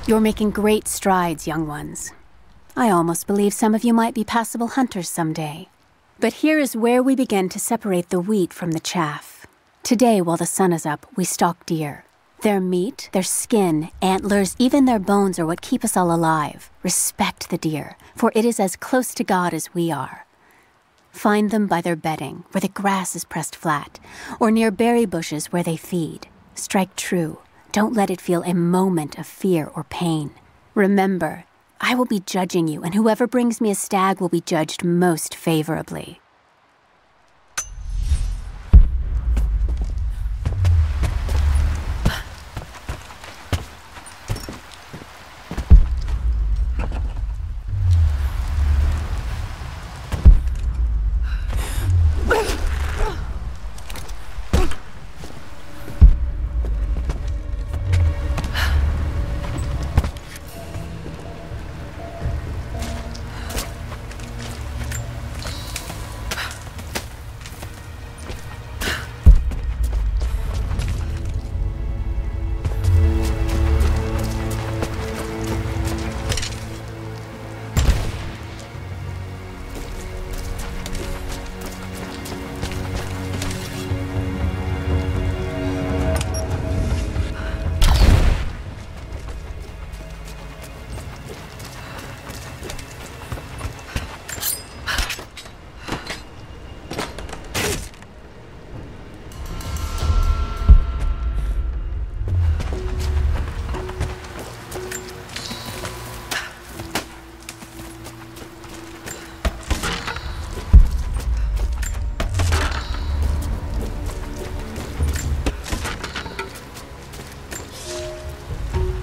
You're making great strides, young ones. I almost believe some of you might be passable hunters someday. But here is where we begin to separate the wheat from the chaff. Today, while the sun is up, we stalk deer. Their meat, their skin, antlers, even their bones are what keep us all alive. Respect the deer, for it is as close to God as we are. Find them by their bedding, where the grass is pressed flat, or near berry bushes where they feed. Strike true. Don't let it feel a moment of fear or pain. Remember, I will be judging you, and whoever brings me a stag will be judged most favorably.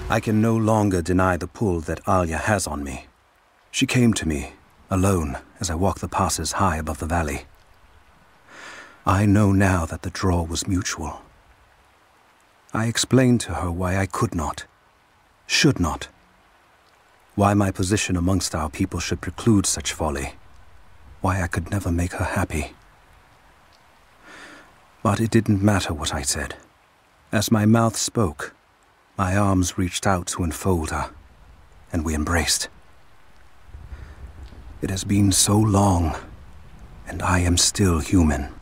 I can no longer deny the pull that Alya has on me. She came to me, alone, as I walked the passes high above the valley. I know now that the draw was mutual. I explained to her why I could not, should not, why my position amongst our people should preclude such folly, why I could never make her happy. But it didn't matter what I said. As my mouth spoke, my arms reached out to enfold her, and we embraced. It has been so long, and I am still human.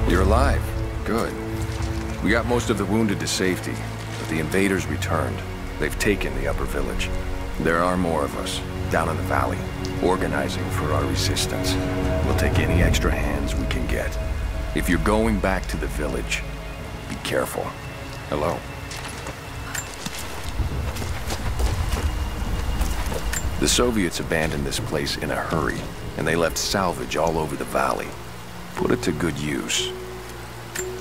You're alive. Good. We got most of the wounded to safety, but the invaders returned. They've taken the upper village. There are more of us, down in the valley, organizing for our resistance. We'll take any extra hands we can get. If you're going back to the village, be careful. Hello? The Soviets abandoned this place in a hurry, and they left salvage all over the valley. Put it to good use.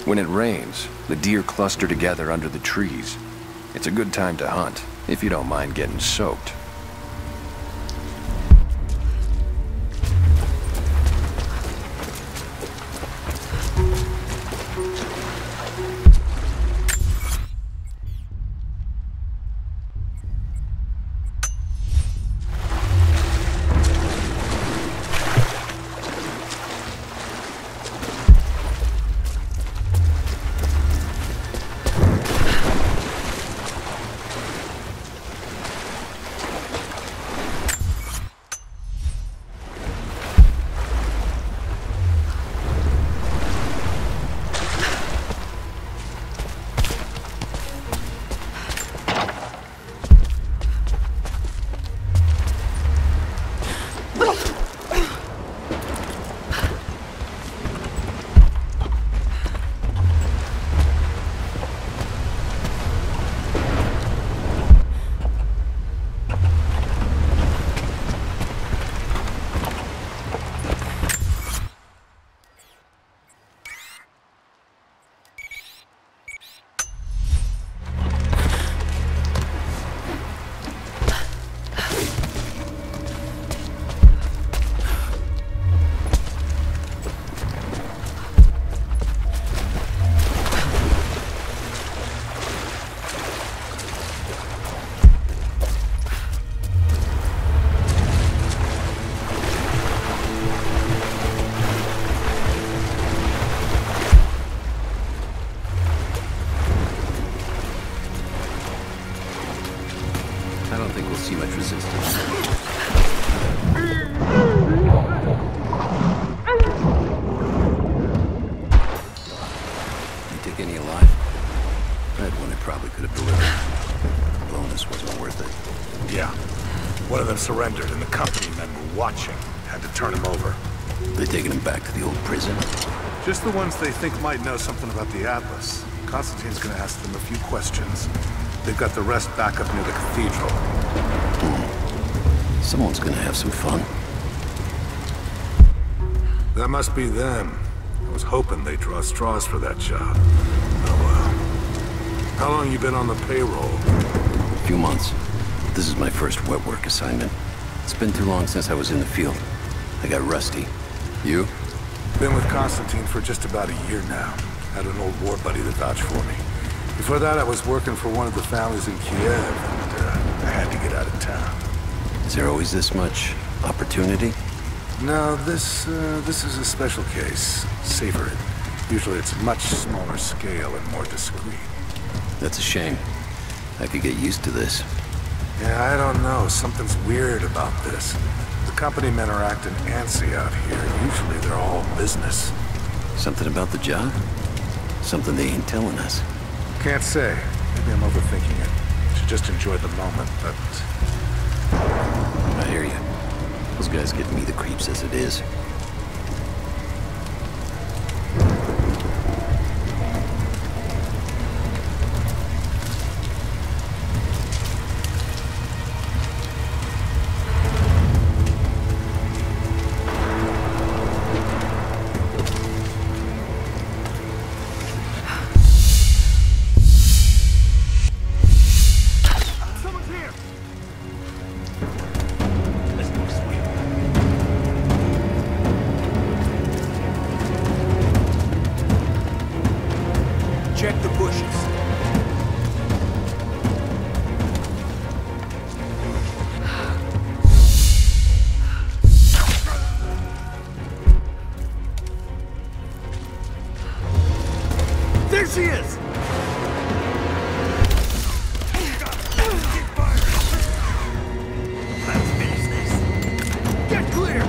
When it rains, the deer cluster together under the trees. It's a good time to hunt, if you don't mind getting soaked. surrendered and the company men were watching. Had to turn him over. They taking him back to the old prison? Just the ones they think might know something about the Atlas. Constantine's gonna ask them a few questions. They've got the rest back up near the cathedral. Someone's gonna have some fun. That must be them. I was hoping they'd draw straws for that job. Oh well. How long you been on the payroll? A few months. This is my first wet work assignment. It's been too long since I was in the field. I got rusty. You? Been with Constantine for just about a year now. Had an old war buddy that vouched for me. Before that, I was working for one of the families in Kiev, and I had to get out of town. Is there always this much opportunity? No, this is a special case. Savor it. Usually it's much smaller scale and more discreet. That's a shame. I could get used to this. Yeah, I don't know. Something's weird about this. The company men are acting antsy out here. Usually they're all business. Something about the job? Something they ain't telling us. Can't say. Maybe I'm overthinking it. Should just enjoy the moment, but... I hear you. Those guys give me the creeps as it is. Check the bushes. There she is! Let's finish this. Get clear!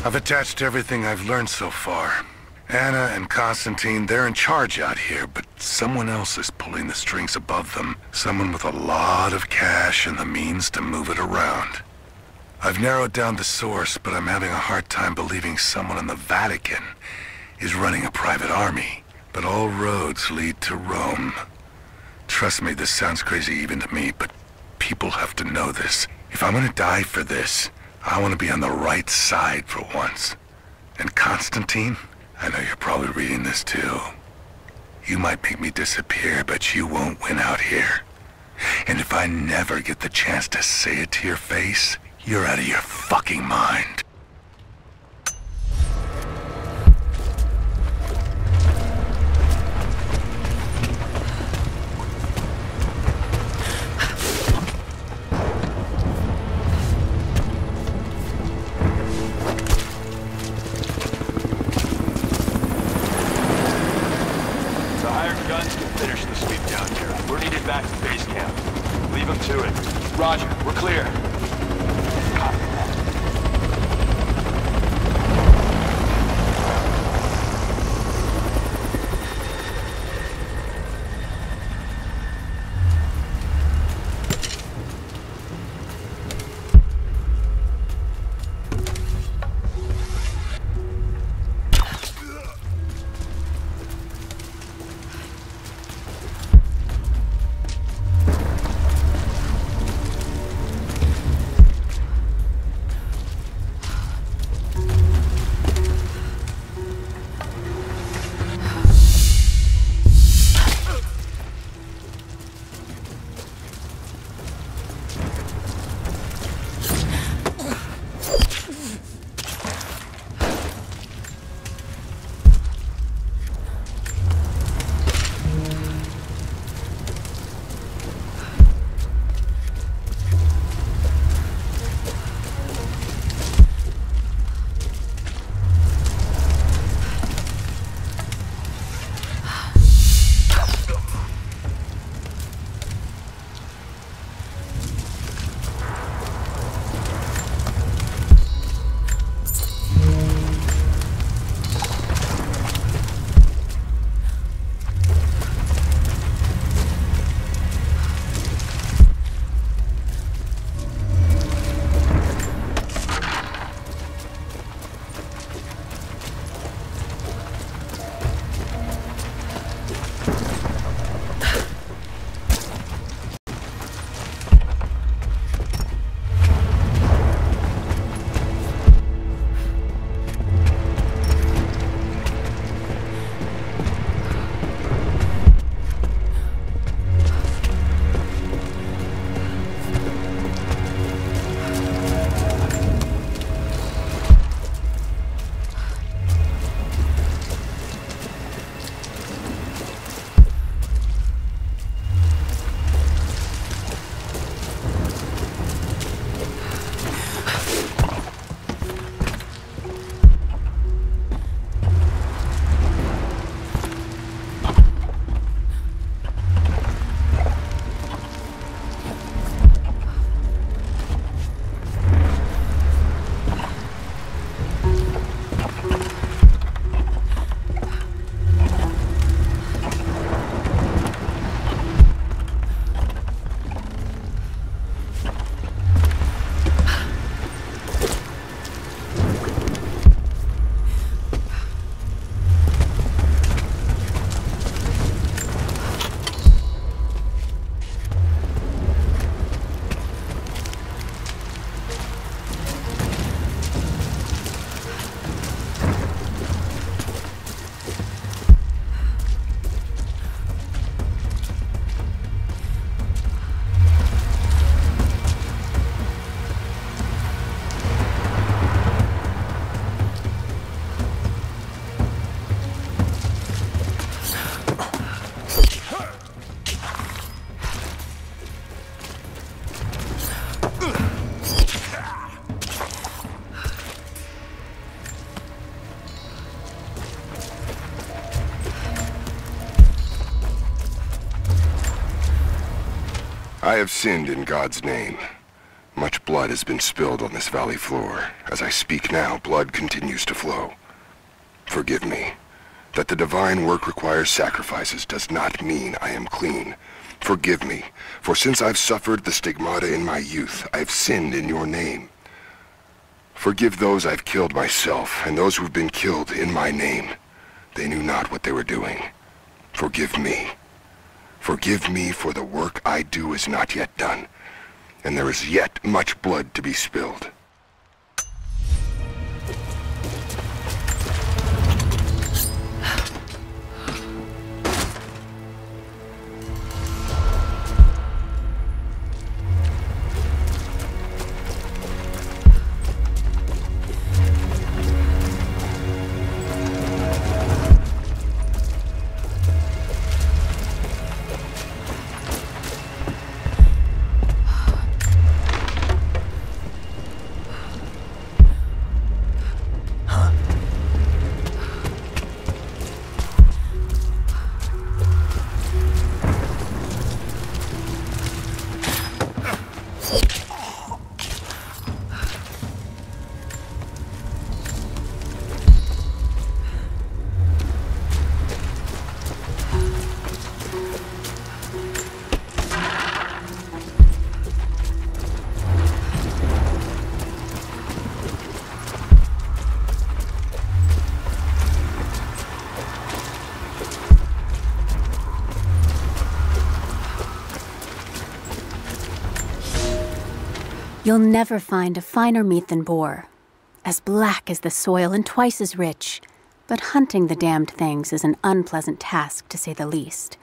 I've attached everything I've learned so far. Anna and Constantine, they're in charge out here, but someone else is pulling the strings above them. Someone with a lot of cash and the means to move it around. I've narrowed down the source, but I'm having a hard time believing someone in the Vatican is running a private army. But all roads lead to Rome. Trust me, this sounds crazy even to me, but people have to know this. If I'm gonna die for this, I want to be on the right side for once. And Constantine, I know you're probably reading this too. You might make me disappear, but you won't win out here. And if I never get the chance to say it to your face, you're out of your fucking mind. Finish the sweep down here. We're needed back to base camp. Leave them to it. Roger, we're clear. Copy that. I have sinned in God's name. Much blood has been spilled on this valley floor. As I speak now, blood continues to flow. Forgive me. That the divine work requires sacrifices does not mean I am clean. Forgive me, for since I've suffered the stigmata in my youth, I have sinned in your name. Forgive those I've killed myself, and those who've been killed in my name. They knew not what they were doing. Forgive me. Forgive me, for the work I do is not yet done, and there is yet much blood to be spilled. You'll never find a finer meat than boar, as black as the soil and twice as rich. But hunting the damned things is an unpleasant task, to say the least.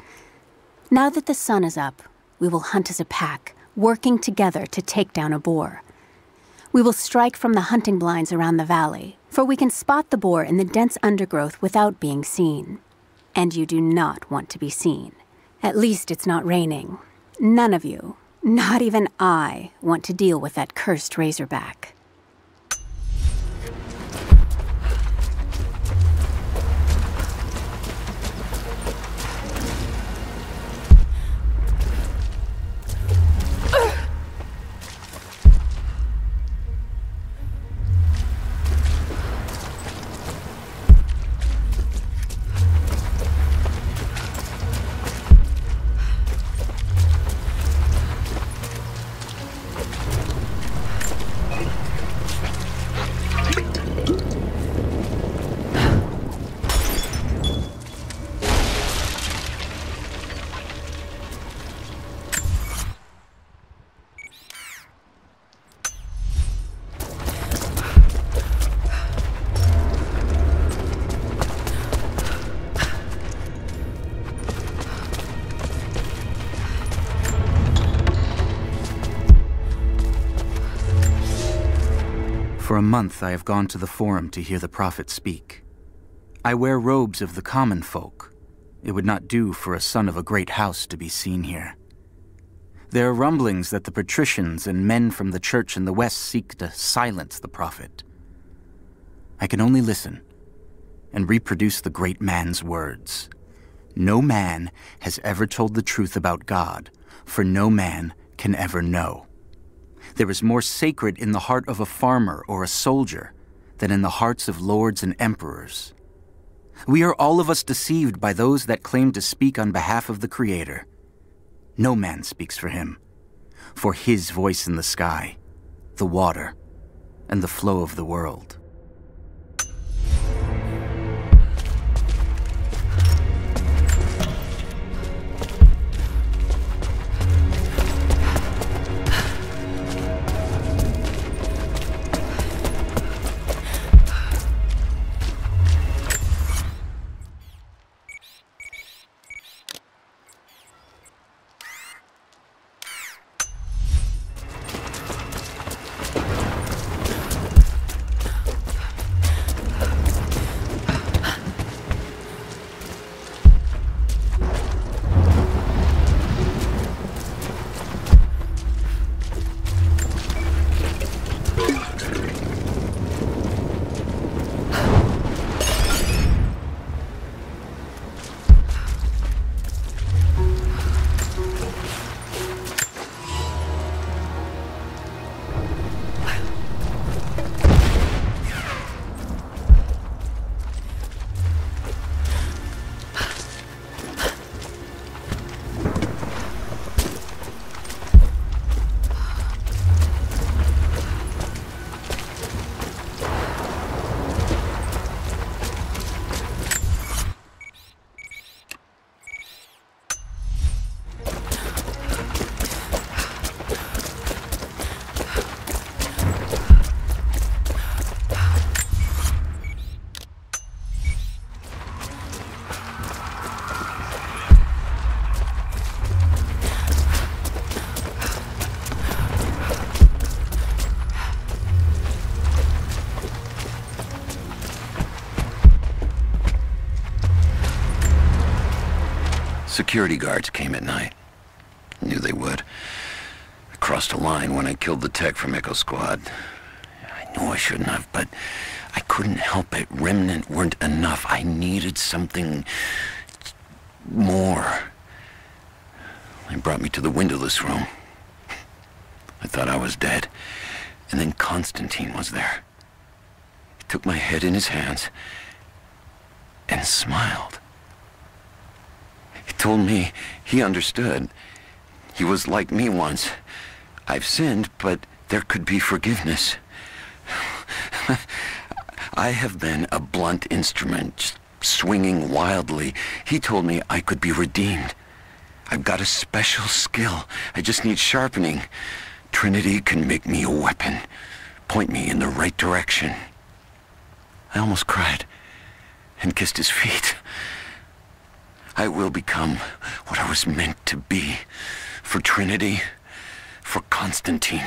Now that the sun is up, we will hunt as a pack, working together to take down a boar. We will strike from the hunting blinds around the valley, for we can spot the boar in the dense undergrowth without being seen. And you do not want to be seen. At least it's not raining. None of you, not even I, want to deal with that cursed razorback. For a month I have gone to the Forum to hear the prophet speak. I wear robes of the common folk. It would not do for a son of a great house to be seen here. There are rumblings that the patricians and men from the church in the west seek to silence the prophet. I can only listen and reproduce the great man's words. No man has ever told the truth about God, for no man can ever know. There is more sacred in the heart of a farmer or a soldier than in the hearts of lords and emperors. We are all of us deceived by those that claim to speak on behalf of the Creator. No man speaks for him, for his voice in the sky, the water, and the flow of the world. Security guards came at night. Knew they would. I crossed a line when I killed the tech from Echo Squad. I knew I shouldn't have, but I couldn't help it. Remnant weren't enough. I needed something more. They brought me to the windowless room. I thought I was dead. And then Constantine was there. He took my head in his hands and smiled. He told me he understood. He was like me once. I've sinned, but there could be forgiveness. I have been a blunt instrument, just swinging wildly. He told me I could be redeemed. I've got a special skill. I just need sharpening. Trinity can make me a weapon, point me in the right direction. I almost cried and kissed his feet. I will become what I was meant to be. For Trinity, for Constantine.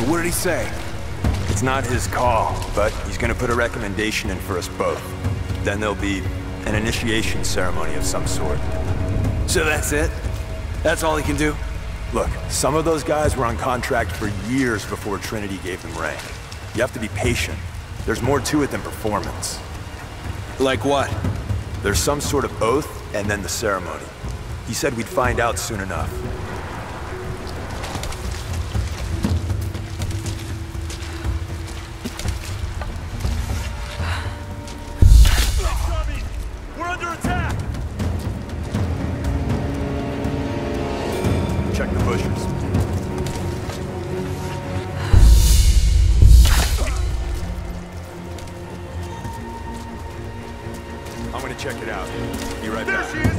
What did he say? It's not his call, but he's gonna put a recommendation in for us both. Then there'll be an initiation ceremony of some sort. So that's it? That's all he can do? Look, some of those guys were on contract for years before Trinity gave them rank. You have to be patient. There's more to it than performance. Like what? There's some sort of oath, and then the ceremony. He said we'd find out soon enough. Check the bushes. I'm gonna check it out. Be right back. There she is!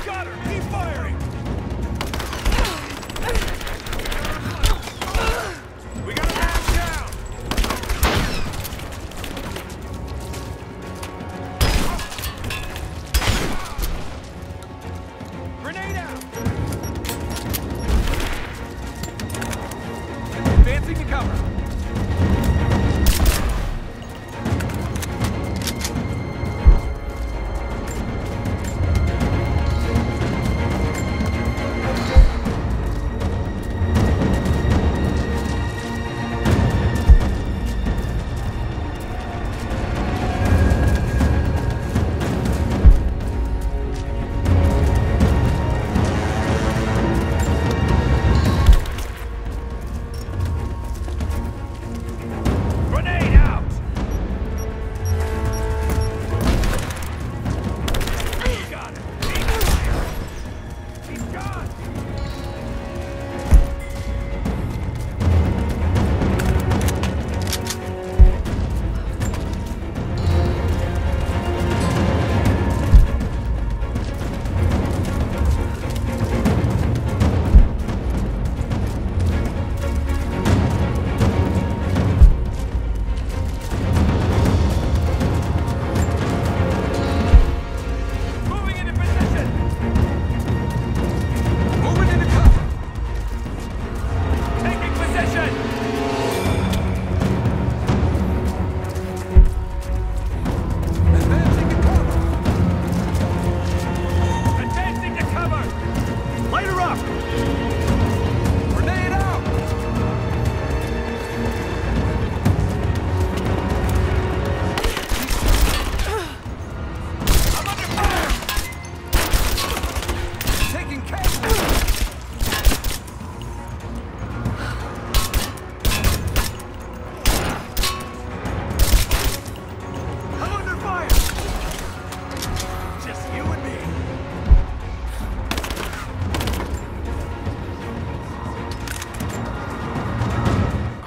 Got her! Keep firing! We got a man down! Grenade out! Advancing to cover.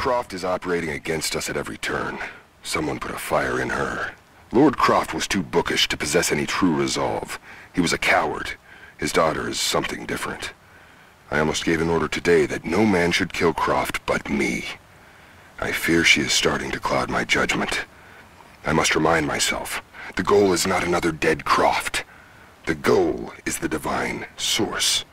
Croft is operating against us at every turn. Someone put a fire in her. Lord Croft was too bookish to possess any true resolve. He was a coward. His daughter is something different. I almost gave an order today that no man should kill Croft but me. I fear she is starting to cloud my judgment. I must remind myself, the goal is not another dead Croft. The goal is the divine source.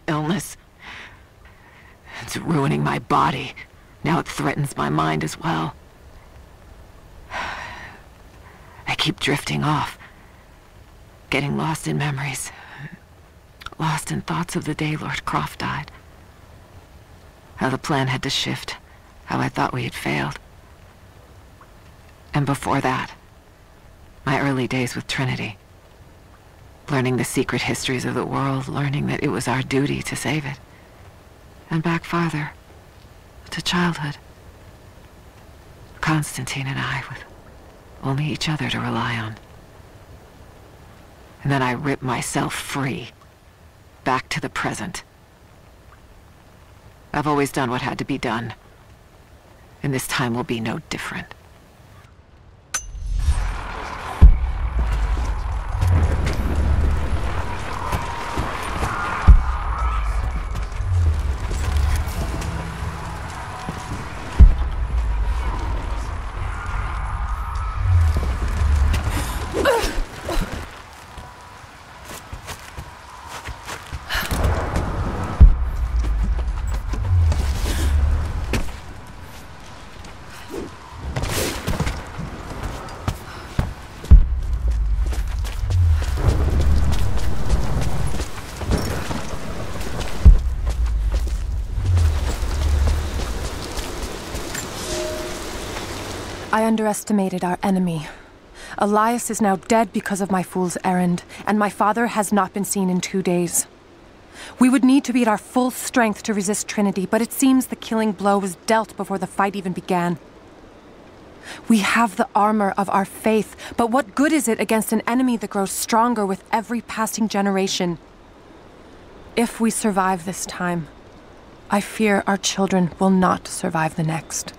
Illness. It's ruining my body. Now it threatens my mind as well. I keep drifting off, getting lost in memories, lost in thoughts of the day Lord Croft died. How the plan had to shift, how I thought we had failed. And before that, my early days with Trinity. Learning the secret histories of the world, learning that it was our duty to save it. And back farther, to childhood. Constantine and I, with only each other to rely on. And then I ripped myself free, back to the present. I've always done what had to be done, and this time will be no different. I underestimated our enemy. Elias is now dead because of my fool's errand, and my father has not been seen in 2 days. We would need to be at our full strength to resist Trinity, but it seems the killing blow was dealt before the fight even began. We have the armor of our faith, but what good is it against an enemy that grows stronger with every passing generation? If we survive this time, I fear our children will not survive the next.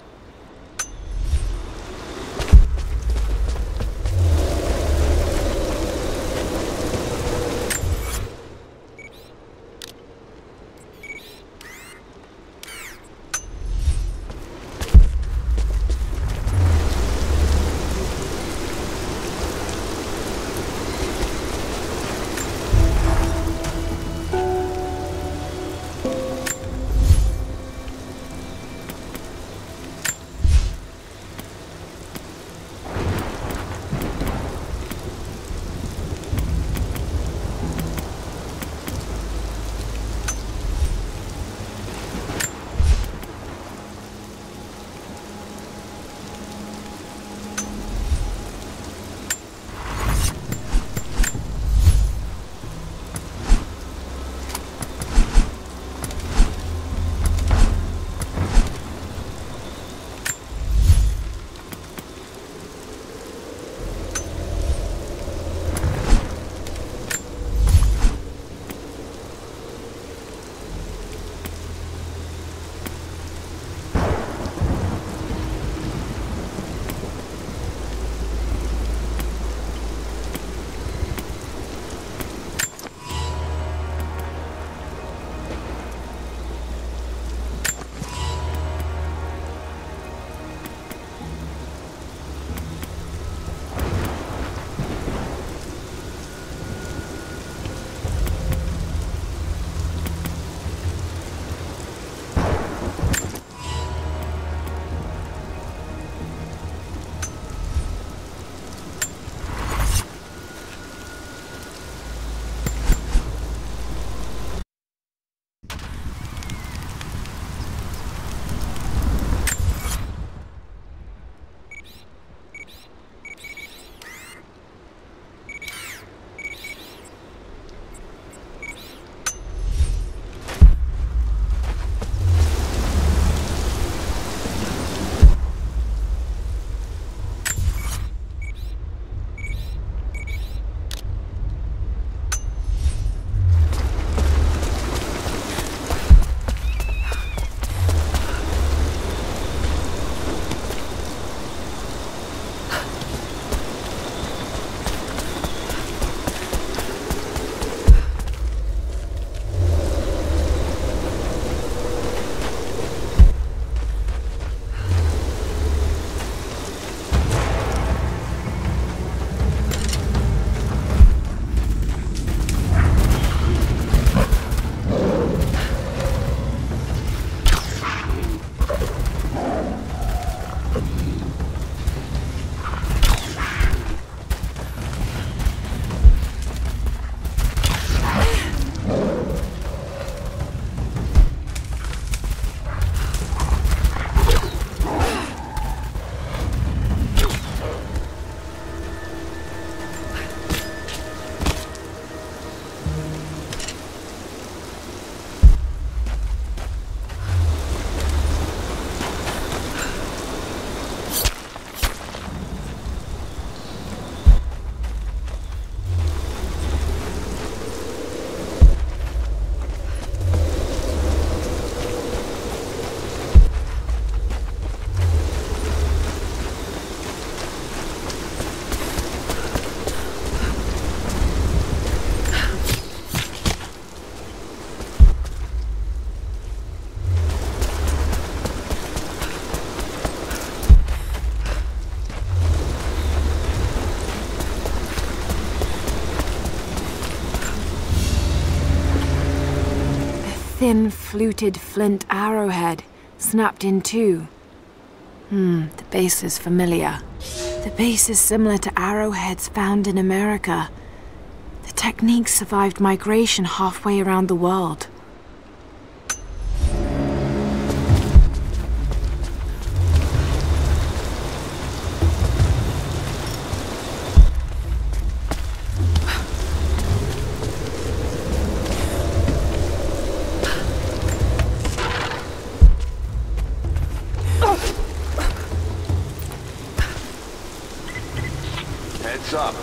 thin, fluted flint arrowhead, snapped in two. The base is familiar. The base is similar to arrowheads found in America. The technique survived migration halfway around the world. Heads up.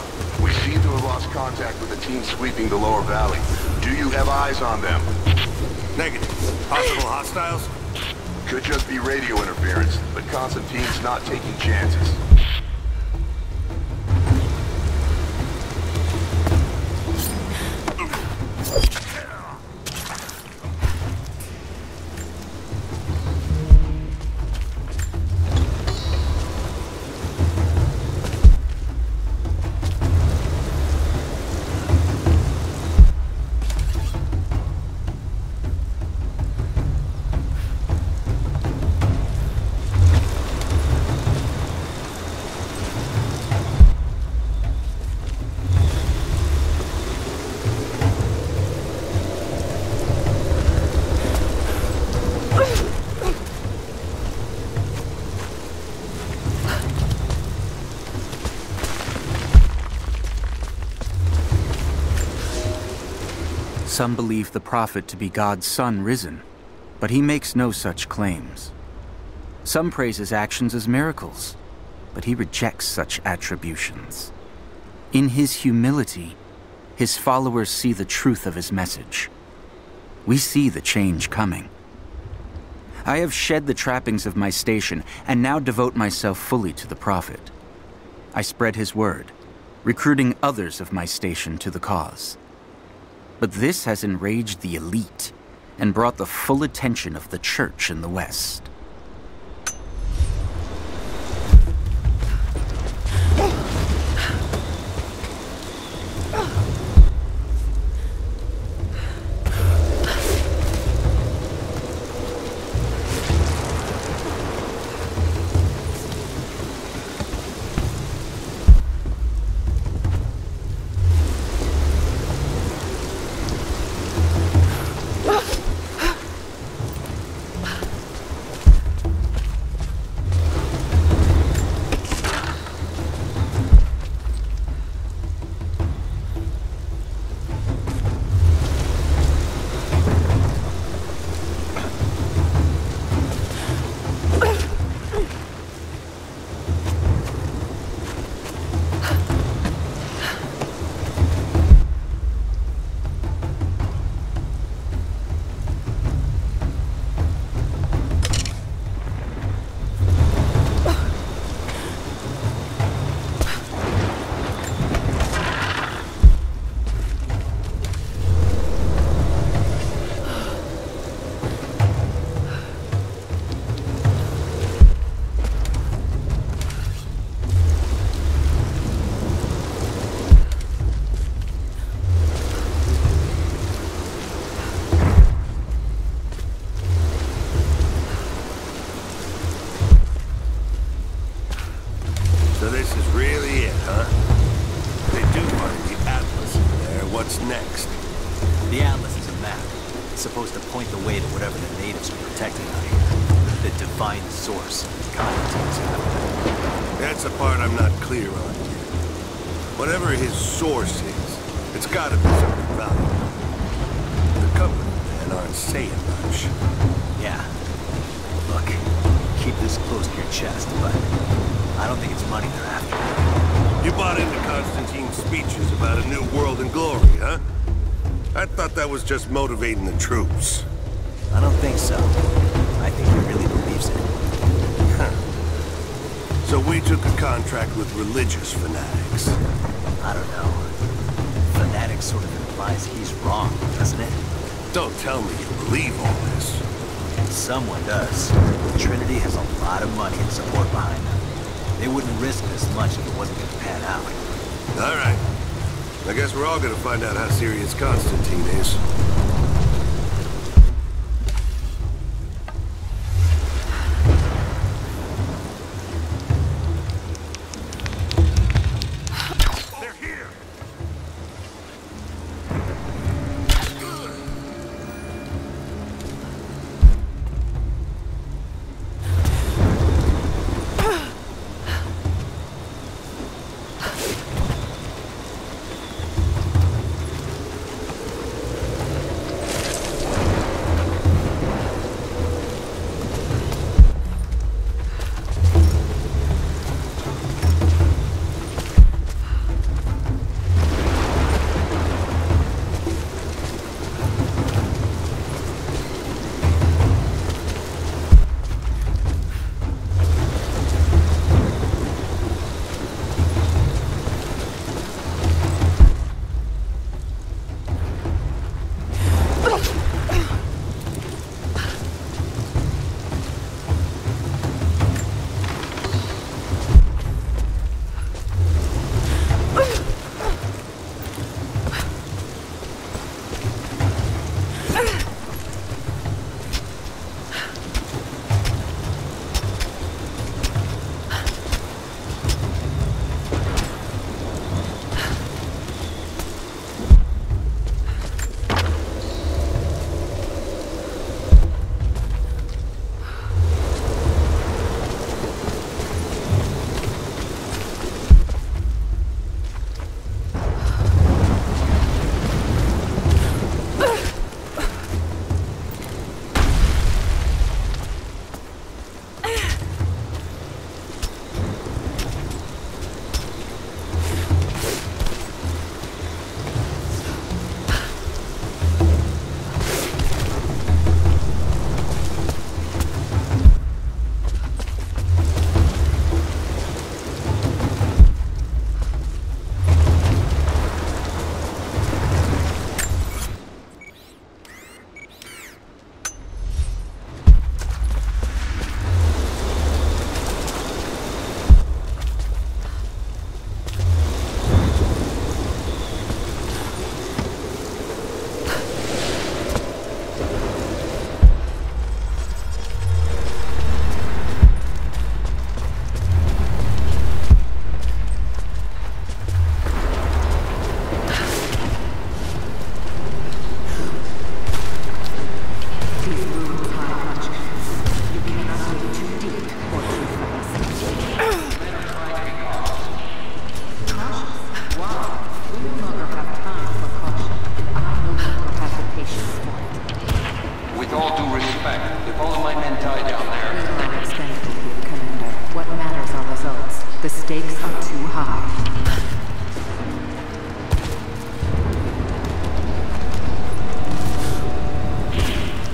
We seem to have lost contact with the team sweeping the lower valley. Do you have eyes on them? Negative. Possible hostiles? Could just be radio interference, but Constantine's not taking chances. Some believe the prophet to be God's son risen, but he makes no such claims. Some praise his actions as miracles, but he rejects such attributions. In his humility, his followers see the truth of his message. We see the change coming. I have shed the trappings of my station and now devote myself fully to the prophet. I spread his word, recruiting others of my station to the cause. But this has enraged the elite and brought the full attention of the church in the West. Was just motivating the troops. I don't think so. I think he really believes it. Huh. So we took a contract with religious fanatics. I don't know. Fanatic sort of implies he's wrong, doesn't it? Don't tell me you believe all this. Someone does. Trinity has a lot of money and support behind them. They wouldn't risk this much if it wasn't going to pan out. All right. I guess we're all gonna find out how serious Constantine is. all due respect, if all of my men die down there... We are expendable here, Commander. What matters are results. The stakes are too high.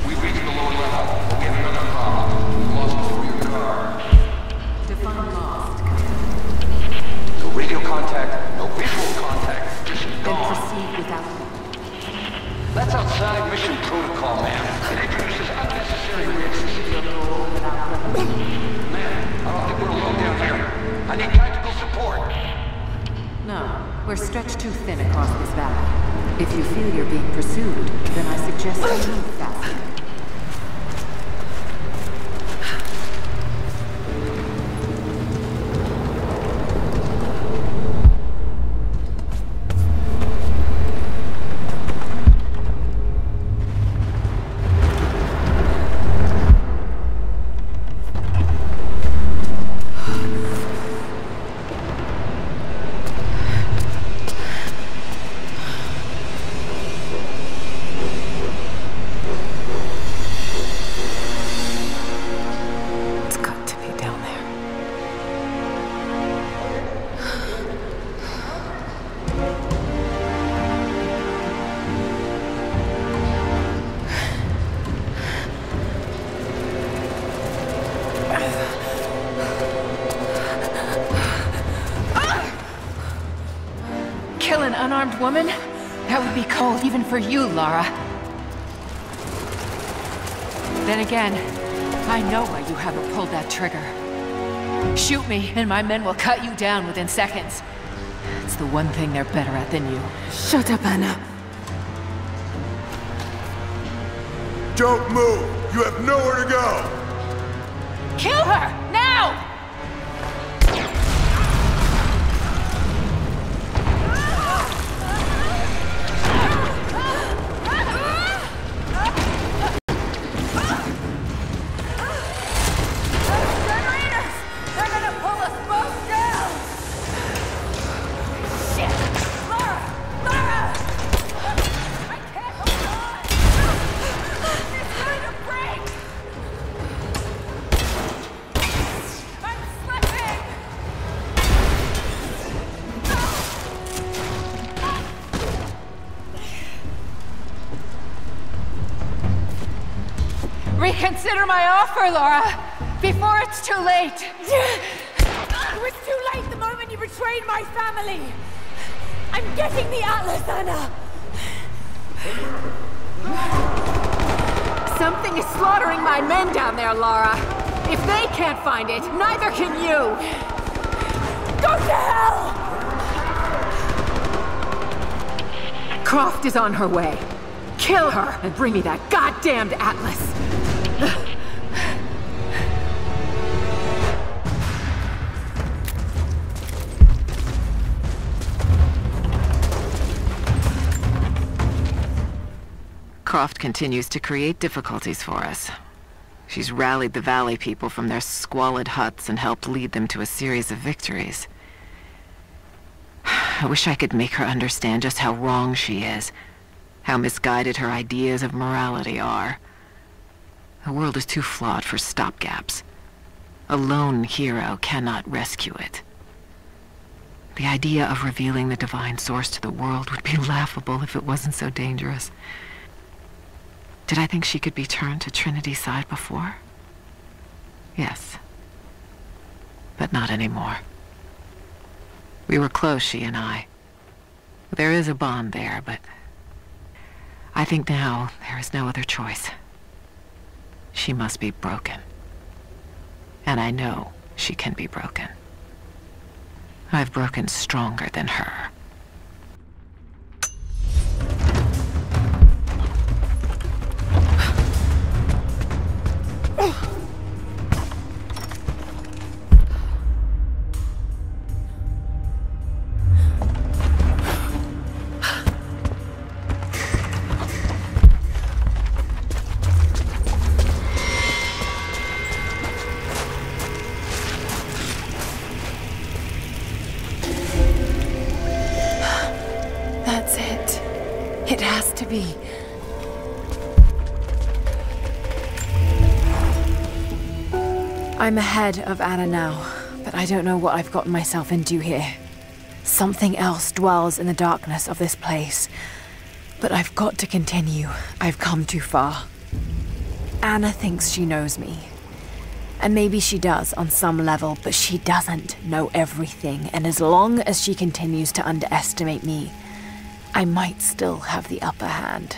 We reached the lower level, but we have another problem. We've lost the rear guard. Define lost. No radio contact, no visual contact. Just Then gone. proceed without them. That's outside mission protocol, ma'am. It introduces unnecessary risks. Man, I don't think we're alone down here. I need tactical support. No, we're stretched too thin across this valley. If you feel you're being pursued, then I suggest you move faster. Kill an unarmed woman? That would be cold even for you, Lara. Then again, I know why you haven't pulled that trigger. Shoot me, and my men will cut you down within seconds. It's the one thing they're better at than you. Shut up, Anna. Don't move! You have nowhere to go! Kill her! Now! Reconsider my offer, Lara, before it's too late. It was too late the moment you betrayed my family. I'm getting the Atlas, Anna. Something is slaughtering my men down there, Lara. If they can't find it, neither can you. Go to hell! Croft is on her way. Kill her and bring me that goddamned Atlas. Croft continues to create difficulties for us. She's rallied the Valley people from their squalid huts and helped lead them to a series of victories. I wish I could make her understand just how wrong she is, how misguided her ideas of morality are. The world is too flawed for stopgaps. A lone hero cannot rescue it. The idea of revealing the divine source to the world would be laughable if it wasn't so dangerous. Did I think she could be turned to Trinity's side before? Yes. But not anymore. We were close, she and I. There is a bond there, but I think now there is no other choice. She must be broken. And I know she can be broken. I've broken stronger than her. That's it. It has to be. I'm ahead of Anna now, but I don't know what I've gotten myself into here. Something else dwells in the darkness of this place. But I've got to continue. I've come too far. Anna thinks she knows me. And maybe she does on some level, but she doesn't know everything. And as long as she continues to underestimate me, I might still have the upper hand.